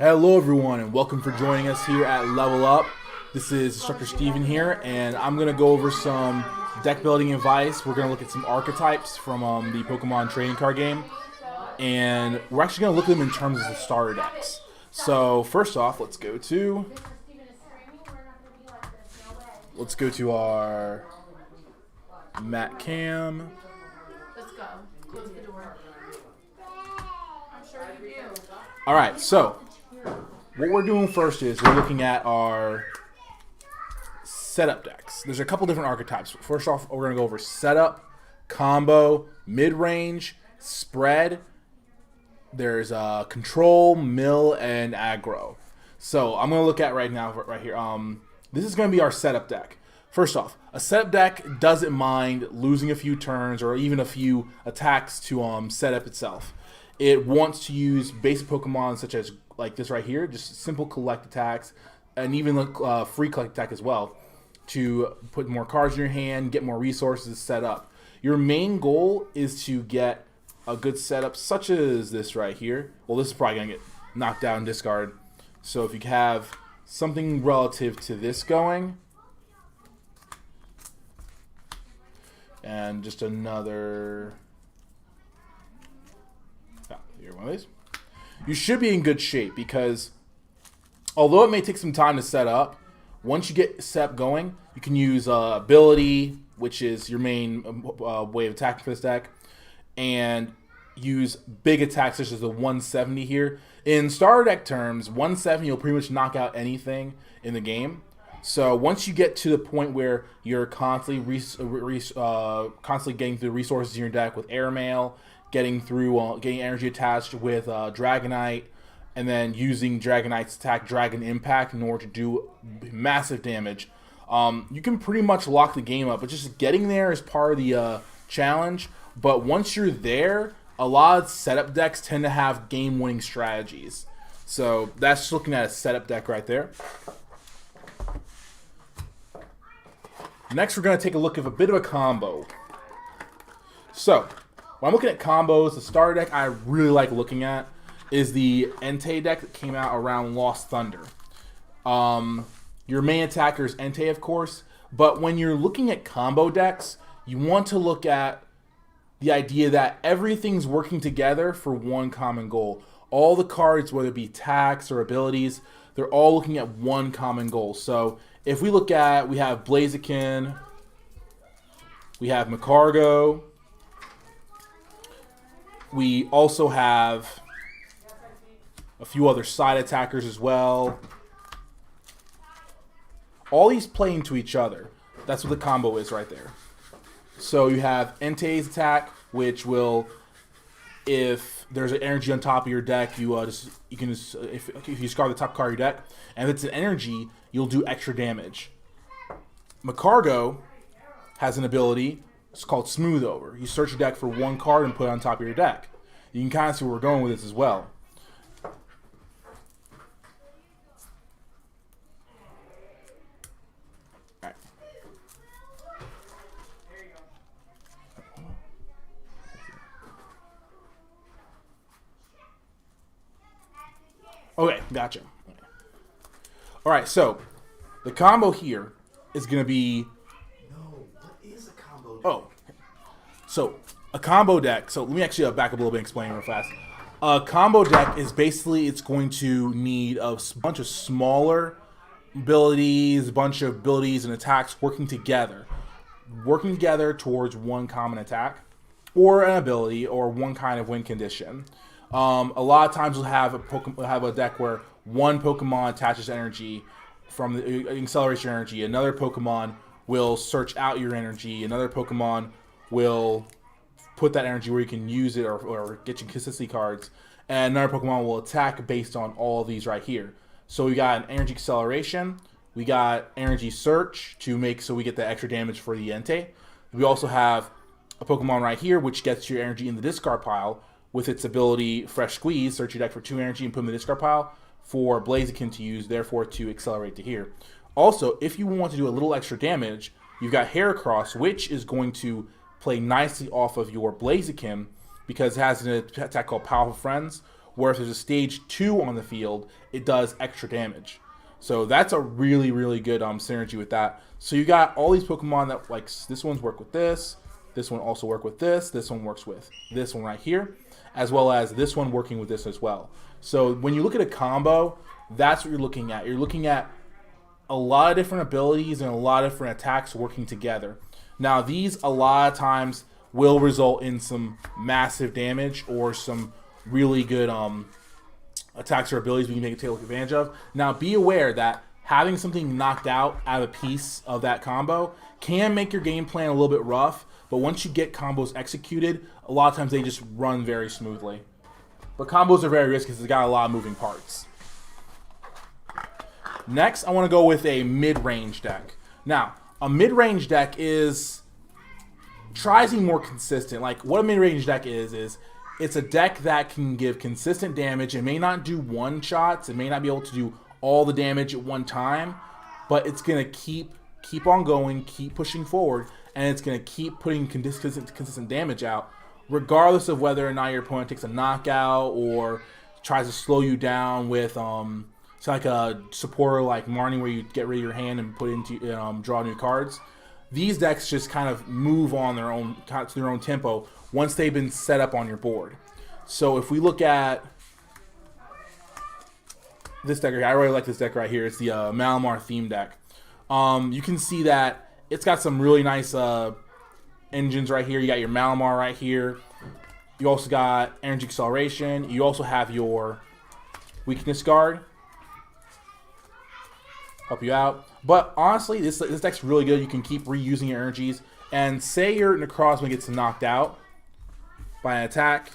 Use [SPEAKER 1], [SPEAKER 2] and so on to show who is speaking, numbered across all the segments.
[SPEAKER 1] Hello everyone and welcome for joining us here at Level Up. This is Instructor Steven here and I'm going to go over some deck building advice. We're going to look at some archetypes from the Pokemon trading card game. And we're actually going to look at them in terms of the starter decks. So first off, let's go to our Matt Cam.
[SPEAKER 2] Let's go. Close the door. I'm sure you do.
[SPEAKER 1] Alright, so what we're doing first is we're looking at our setup decks. There's a couple different archetypes. First off, we're going to go over setup, combo, mid-range, spread. There's control, mill, and aggro. So I'm going to look at right here. This is going to be our setup deck. First off, a setup deck doesn't mind losing a few turns or even a few attacks to set up itself. It wants to use basic Pokemon such as like this right here, just simple collect attacks, and even free collect attack as well, to put more cards in your hand, get more resources set up. Your main goal is to get a good setup such as this right here. Well, this is probably going to get knocked out and discard. So if you have something relative to this going, and just another... Here, one of these. You should be in good shape because although it may take some time to set up, once you get set up going, you can use ability, which is your main way of attacking for this deck, and use big attacks such as the 170 here. In starter deck terms, 170 will pretty much knock out anything in the game. So once you get to the point where you're constantly getting through resources in your deck with airmail, getting energy attached with Dragonite, and then using Dragonite's attack, Dragon Impact, in order to do massive damage, you can pretty much lock the game up. But just getting there is part of the challenge. But once you're there, a lot of setup decks tend to have game-winning strategies. So that's just looking at a setup deck right there. Next, we're going to take a look at a bit of a combo. So when I'm looking at combos, the starter deck I really like looking at is the Entei deck that came out around Lost Thunder. Your main attacker is Entei, of course, but when you're looking at combo decks, you want to look at the idea that everything's working together for one common goal. All the cards, whether it be attacks or abilities, they're all looking at one common goal. So if we look at, we have Blaziken, we have Magcargo, we also have a few other side attackers as well. All these play into each other. That's what the combo is right there. So you have Entei's attack, which will, if there's an energy on top of your deck, if you discard the top card of your deck, and if it's an energy, you'll do extra damage. Magcargo has an ability. It's called Smooth Over. You search your deck for one card and put it on top of your deck. You can kind of see where we're going with this as well. All right. Okay, gotcha. All right, so the combo here is going to be... Oh, so a combo deck. So let me actually back up a little bit and explain real fast. A combo deck is basically, it's going to need a bunch of smaller abilities, and attacks working together towards one common attack or an ability or one kind of win condition. A lot of times we'll have a deck where one Pokemon attaches energy from the accelerates your energy. Another Pokemon will search out your energy. Another Pokemon will put that energy where you can use it or get you consistency cards. And another Pokemon will attack based on all of these right here. So we got an energy acceleration. We got energy search to make so we get the extra damage for the Entei. We also have a Pokemon right here which gets your energy in the discard pile with its ability Fresh Squeeze. Search your deck for 2 energy and put them in the discard pile for Blaziken to use, therefore to accelerate to here. Also, if you want to do a little extra damage, you've got Heracross, which is going to play nicely off of your Blaziken because it has an attack called Powerful Friends, where if there's a stage 2 on the field, it does extra damage. So that's a really, really good synergy with that. So you got all these Pokemon that, like, this one's work with this one also work with this one works with this one right here, as well as this one working with this as well. So when you look at a combo, that's what you're looking at. You're looking at a lot of different abilities and a lot of different attacks working together. Now these a lot of times will result in some massive damage or some really good attacks or abilities we can take advantage of. Now be aware that having something knocked out of a piece of that combo can make your game plan a little bit rough, but once you get combos executed, a lot of times they just run very smoothly. But combos are very risky because it's got a lot of moving parts. Next, I want to go with a mid-range deck. Now, a mid-range deck tries to be more consistent. Like, what a mid-range deck is it's a deck that can give consistent damage. It may not do one-shots. It may not be able to do all the damage at one time, but it's going to keep on going, keep pushing forward, and it's going to keep putting consistent damage out, regardless of whether or not your opponent takes a knockout or tries to slow you down with it's like a supporter like Marnie, where you get rid of your hand and put into draw new cards. These decks just kind of move on their own tempo once they've been set up on your board. So if we look at this deck right here, I really like this deck right here. It's the Malamar theme deck. You can see that it's got some really nice engines right here. You got your Malamar right here. You also got Energy Acceleration. You also have your Weakness Guard. Help you out. But honestly, this deck's really good. You can keep reusing your energies. And say your Necrozma gets knocked out by an attack,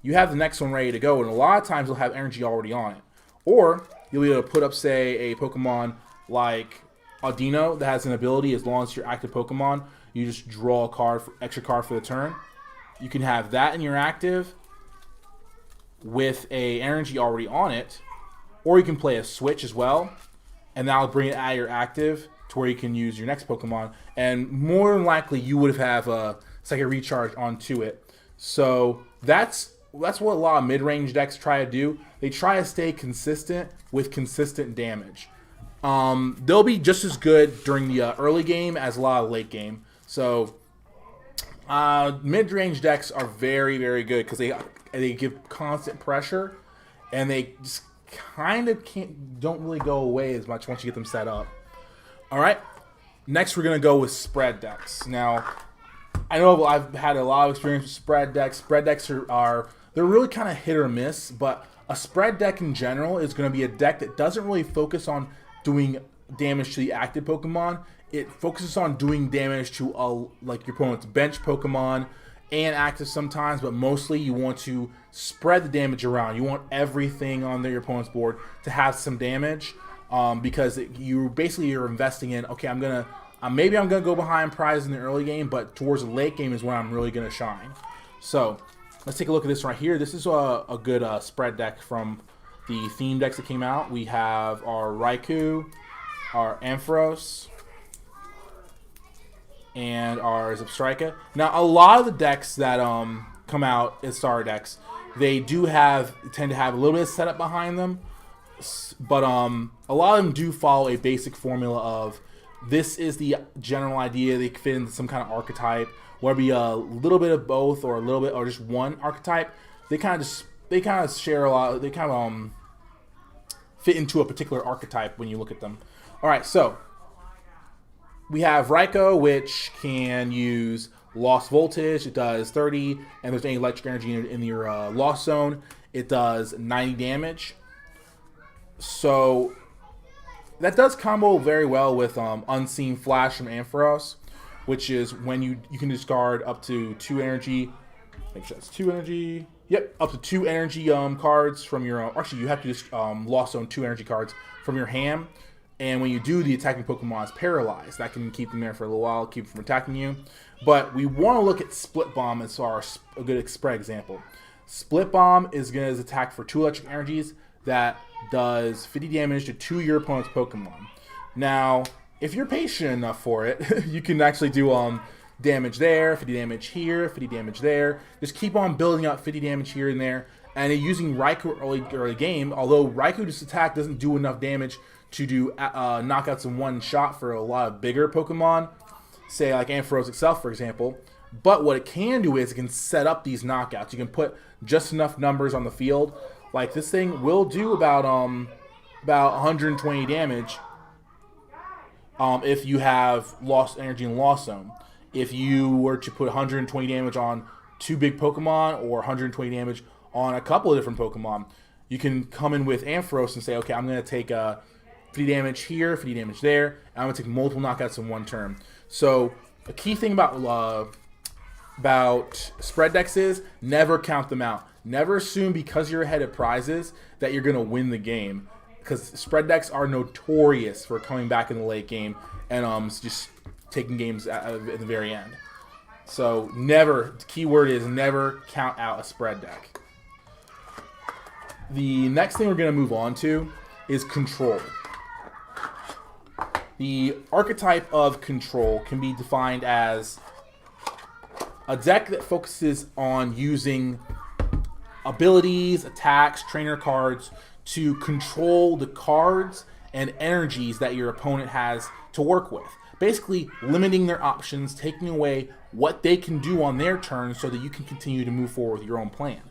[SPEAKER 1] you have the next one ready to go. And a lot of times you'll have energy already on it. Or you'll be able to put up, say, a Pokemon like Audino that has an ability. As long as you're active Pokemon, you just draw a extra card for the turn. You can have that in your active with a energy already on it, or you can play a switch as well, and that'll bring it out of your active to where you can use your next Pokemon. And more than likely, you would have a second recharge onto it. So that's what a lot of mid-range decks try to do. They try to stay consistent with consistent damage. They'll be just as good during the early game as a lot of late game. So mid-range decks are very, very good because they give constant pressure, and they just kind of don't really go away as much once you get them set up. All right, next we're gonna go with spread decks. Now, I know I've had a lot of experience with spread decks. Spread decks are they're really kind of hit or miss, but a spread deck in general is going to be a deck that doesn't really focus on doing damage to the active Pokemon. It focuses on doing damage to like your opponent's bench Pokemon and active sometimes, but mostly you want to spread the damage around. You want everything on your opponent's board to have some damage, because you're investing in, okay, maybe I'm gonna go behind prizes in the early game, but towards the late game is when I'm really gonna shine. So let's take a look at this right here. This is a good spread deck from the theme decks that came out. We have our Raikou, our Ampharos, and our Zebstrika. Now, a lot of the decks that come out as starter decks, they tend to have a little bit of setup behind them, but a lot of them do follow a basic formula of this is the general idea. They fit into some kind of archetype, whether it be a little bit of both or a little bit or just one archetype. They kind of share a lot. They kind of fit into a particular archetype when you look at them. All right, so we have Raikou, which can use Lost Voltage. It does 30, and if there's any electric energy in your Lost Zone, it does 90 damage. So that does combo very well with Unseen Flash from Ampharos, which is when you can discard up to 2 energy. Make sure that's 2 energy. Yep, up to 2 energy cards from your. Actually, you have to just Lost Zone 2 energy cards from your hand. And when you do, the attacking Pokemon is paralyzed. That can keep them there for a little while, keep them from attacking you. But we want to look at Split Bomb as a good spread example. Split Bomb is going to attack for 2 electric energies that does 50 damage to 2 of your opponent's Pokemon. Now, if you're patient enough for it, you can actually do damage there, 50 damage here, 50 damage there. Just keep on building up 50 damage here and there. And using Raikou early game, although Raiku's attack doesn't do enough damage to do knockouts in one shot for a lot of bigger Pokemon, say like Ampharos itself, for example. But what it can do is it can set up these knockouts. You can put just enough numbers on the field. Like this thing will do about 120 damage if you have lost energy in Lost Zone. If you were to put 120 damage on 2 big Pokemon or 120 damage on a couple of different Pokemon, you can come in with Ampharos and say, okay, I'm going to take 50 damage here, 50 damage there, and I'm going to take multiple knockouts in one turn. So a key thing about spread decks is never count them out. Never assume because you're ahead of prizes that you're going to win the game, because spread decks are notorious for coming back in the late game and just taking games at the very end. So never, the key word is never count out a spread deck. The next thing we're going to move on to is control. The archetype of control can be defined as a deck that focuses on using abilities, attacks, trainer cards to control the cards and energies that your opponent has to work with. Basically, limiting their options, taking away what they can do on their turn so that you can continue to move forward with your own plan.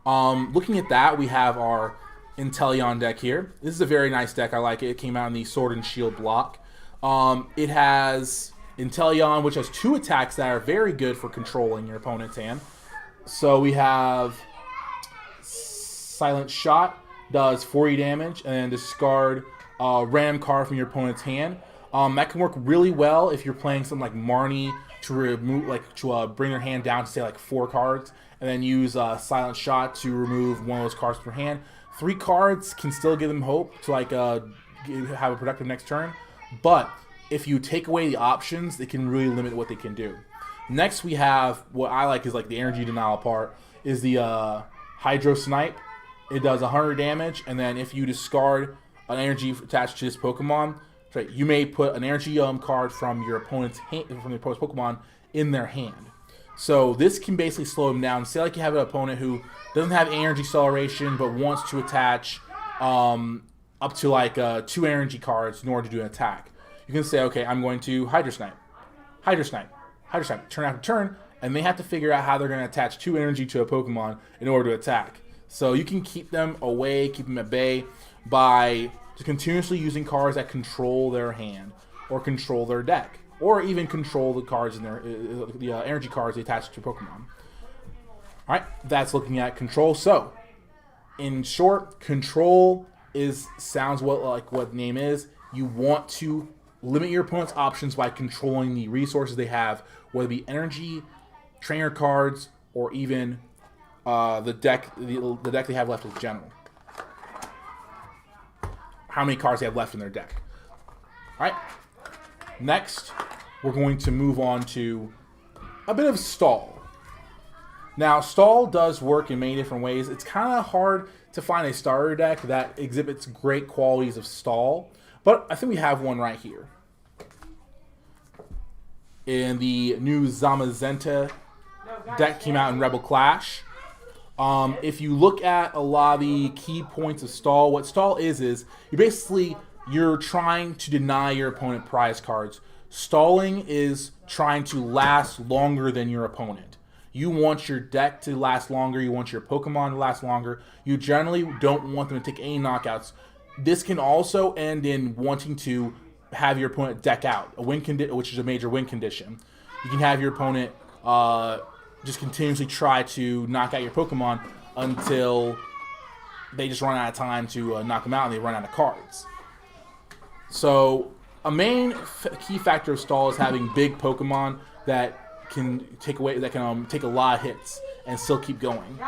[SPEAKER 1] Looking at that, we have our Inteleon deck here. This is a very nice deck. I like it. It came out in the Sword and Shield block. It has Inteleon, which has 2 attacks that are very good for controlling your opponent's hand. So we have Silent Shot, does 40 damage, and then discard a random card from your opponent's hand. That can work really well if you're playing something like Marnie to remove, bring their hand down to say like 4 cards, and then use Silent Shot to remove one of those cards from your hand. 3 cards can still give them hope to have a productive next turn, but if you take away the options, it can really limit what they can do. Next, we have what I like is like the energy denial part, is the Hydro Snipe. It does 100 damage, and then if you discard an energy attached to this Pokemon, right, you may put an energy card from your opponent's Pokemon in their hand. So this can basically slow them down. Say like you have an opponent who doesn't have energy acceleration but wants to attach up to like 2 energy cards in order to do an attack. You can say, okay, I'm going to Hydro Snipe, Hydro Snipe, Hydro Snipe, turn after turn, and they have to figure out how they're going to attach 2 energy to a Pokemon in order to attack. So you can keep them away, keep them at bay by just continuously using cards that control their hand or control their deck, or even control the cards in their energy cards they attach to Pokemon. All right, that's looking at control. So, in short, control sounds like what the name is. You want to limit your opponent's options by controlling the resources they have, whether it be energy, trainer cards, or even the deck they have left in general. How many cards they have left in their deck. All right. Next, we're going to move on to a bit of stall. Now, stall does work in many different ways. It's kind of hard to find a starter deck that exhibits great qualities of stall, but I think we have one right here. In the new Zamazenta deck came out in Rebel Clash. If you look at a lot of the key points of stall, what stall is you're trying to deny your opponent prize cards. Stalling is trying to last longer than your opponent. You want your deck to last longer. You want your Pokemon to last longer. You generally don't want them to take any knockouts. This can also end in wanting to have your opponent deck out, which is a major win condition. You can have your opponent just continuously try to knock out your Pokemon until they just run out of time to knock them out and they run out of cards. So a main key factor of stall is having big Pokemon that can take a lot of hits and still keep going.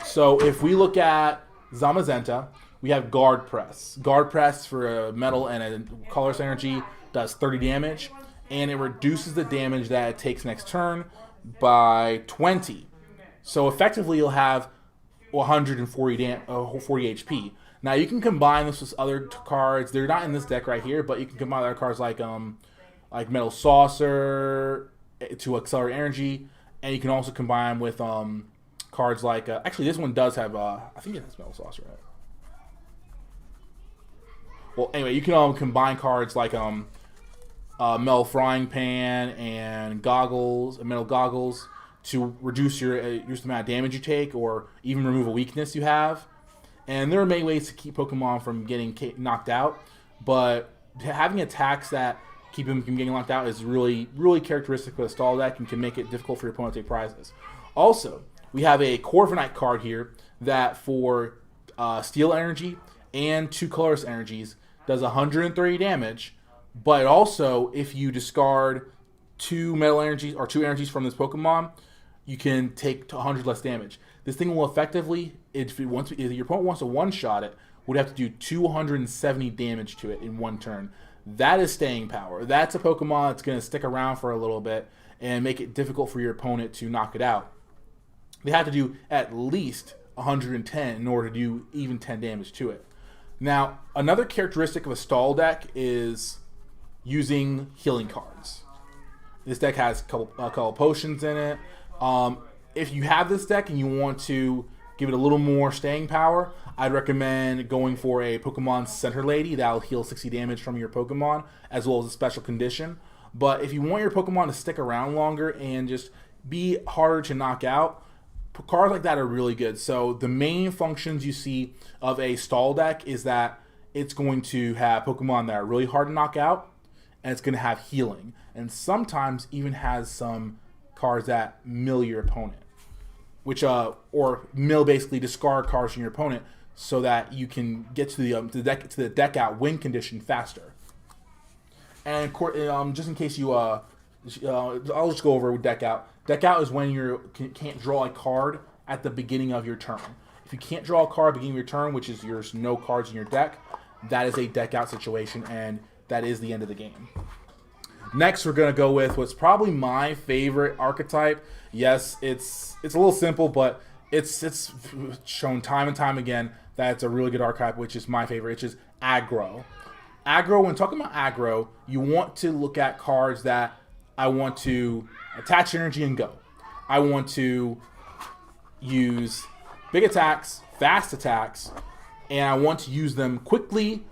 [SPEAKER 1] So if we look at Zamazenta, we have Guard Press. Guard Press for a metal and a colorless energy does 30 damage, and it reduces the damage that it takes next turn by 20. So effectively you'll have 140 HP. Now you can combine this with other cards. They're not in this deck right here, but you can combine other cards like Metal Saucer to accelerate energy, and you can also combine with cards like actually this one does have I think it has Metal Saucer in it. Well, anyway, you can combine cards like metal frying pan and metal goggles to reduce your the amount of damage you take, or even remove a weakness you have. And there are many ways to keep Pokemon from getting knocked out, but having attacks that keep them from getting knocked out is really, really characteristic of a stall deck and can make it difficult for your opponent to take prizes. Also, we have a Corviknight card here that for Steel Energy and 2 colorless energies does 130 damage, but also if you discard 2 metal energies or 2 energies from this Pokemon, you can take 100 less damage. This thing will effectively, if your opponent wants to one-shot it, would have to do 270 damage to it in one turn. That is staying power. That's a Pokemon that's going to stick around for a little bit and make it difficult for your opponent to knock it out. They have to do at least 110 in order to do even 10 damage to it. Now, another characteristic of a stall deck is using healing cards. This deck has a couple potions in it. If you have this deck and you want to give it a little more staying power, I'd recommend going for a Pokemon Center Lady that'll heal 60 damage from your Pokemon, as well as a special condition. But if you want your Pokemon to stick around longer and just be harder to knock out, cards like that are really good. So the main functions you see of a stall deck is that it's going to have Pokemon that are really hard to knock out, and it's going to have healing, and sometimes even has some cards that mill your opponent, which or mill basically discard cards from your opponent so that you can get to the deck out win condition faster. And just in case you I'll just go over deck out. Deck out is when you can't draw a card at the beginning of your turn. If you can't draw a card at the beginning of your turn, which is there's no cards in your deck, that is a deck out situation, and that is the end of the game. Next, we're going to go with what's probably my favorite archetype. Yes, it's a little simple, but it's shown time and time again that it's a really good archetype, which is my favorite, which is Aggro. Aggro, when talking about Aggro, you want to look at cards that I want to attach energy and go. I want to use big attacks, fast attacks, and I want to use them quickly,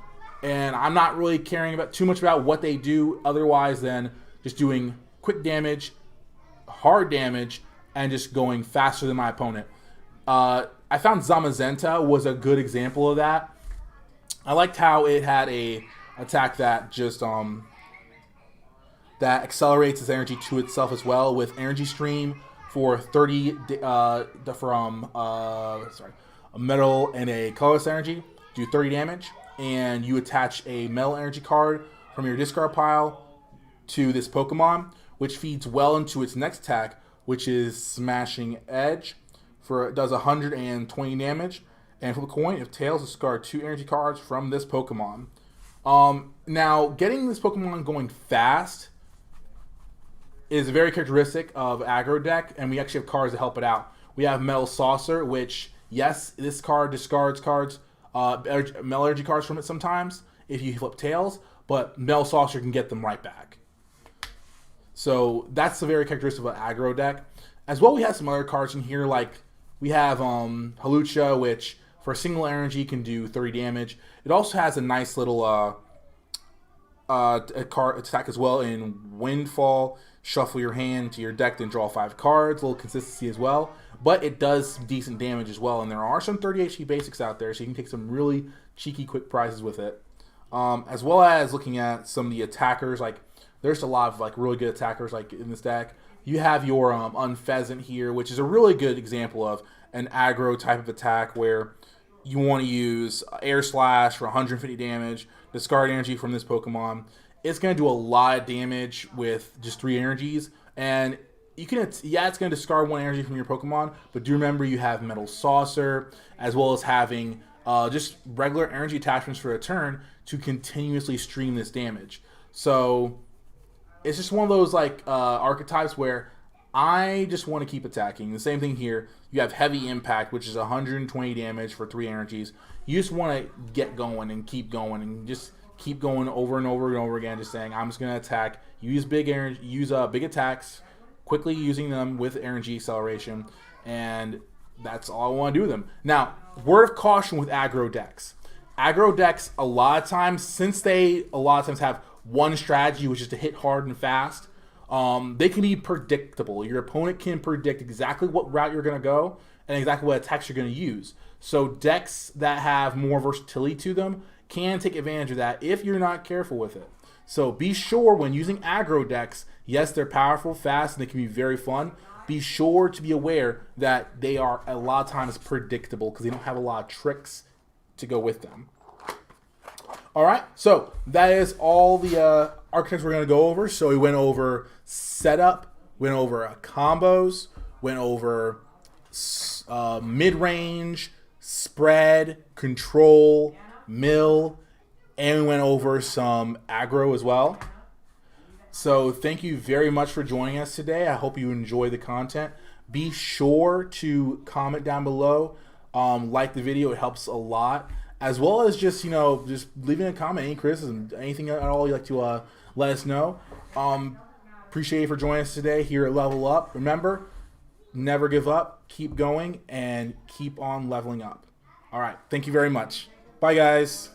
[SPEAKER 1] and I'm not really caring about too much about what they do otherwise than just doing quick damage, hard damage, and just going faster than my opponent. I found Zamazenta was a good example of that. I liked how it had a attack that just that accelerates its energy to itself as well, with Energy Stream for 30 from a metal and a colorless energy, do 30 damage, and you attach a metal energy card from your discard pile to this Pokemon, which feeds well into its next attack, which is Smashing Edge. It does 120 damage, and flip a coin. If tails, discard 2 energy cards from this Pokemon. Now, getting this Pokemon going fast is very characteristic of Aggro deck, and we actually have cards to help it out. We have Metal Saucer, which, yes, this card discards cards, metal energy cards from it sometimes if you flip tails, but Metal Saucer can get them right back. So that's the very characteristic of an Aggro deck. As well, we have some other cards in here, like we have Hawlucha, which for a single energy can do 30 damage. It also has a nice little card attack as well in Windfall. Shuffle your hand to your deck and draw 5 cards. A little consistency as well. But it does decent damage as well. And there are some 30 HP basics out there, so you can take some really cheeky, quick prizes with it. As well as looking at some of the attackers. Like, there's a lot of really good attackers like in this deck. You have your Unpheasant here, which is a really good example of an aggro type of attack where you want to use Air Slash for 150 damage, discard energy from this Pokemon. It's going to do a lot of damage with just 3 energies, and you can, it's going to discard 1 energy from your Pokemon, but do remember you have Metal Saucer, as well as having just regular energy attachments for a turn to continuously stream this damage. So it's just one of those archetypes where I just want to keep attacking. The same thing here. You have Heavy Impact, which is 120 damage for 3 energies. You just want to get going and just keep going over and over and over again, just saying, I'm just going to attack, use big energy, use big attacks quickly using them with RNG acceleration, and that's all I want to do with them. Now, word of caution with aggro decks. Aggro decks, a lot of times, since they a lot of times have one strategy, which is to hit hard and fast, they can be predictable. Your opponent can predict exactly what route you're going to go and exactly what attacks you're going to use. So decks that have more versatility to them can take advantage of that if you're not careful with it. So be sure when using aggro decks, yes, they're powerful, fast, and they can be very fun. Be sure to be aware that they are a lot of times predictable because they don't have a lot of tricks to go with them. All right, so that is all the archetypes we're going to go over. So we went over setup, went over combos, went over mid-range, spread, control, mill, and we went over some aggro as well. So thank you very much for joining us today. I hope you enjoy the content. Be sure to comment down below, like the video, it helps a lot. As well as just, just leaving a comment, any criticism, anything at all you'd like to let us know. Appreciate you for joining us today here at Level Up. Remember, never give up, keep going, and keep on leveling up. All right, thank you very much. Bye, guys.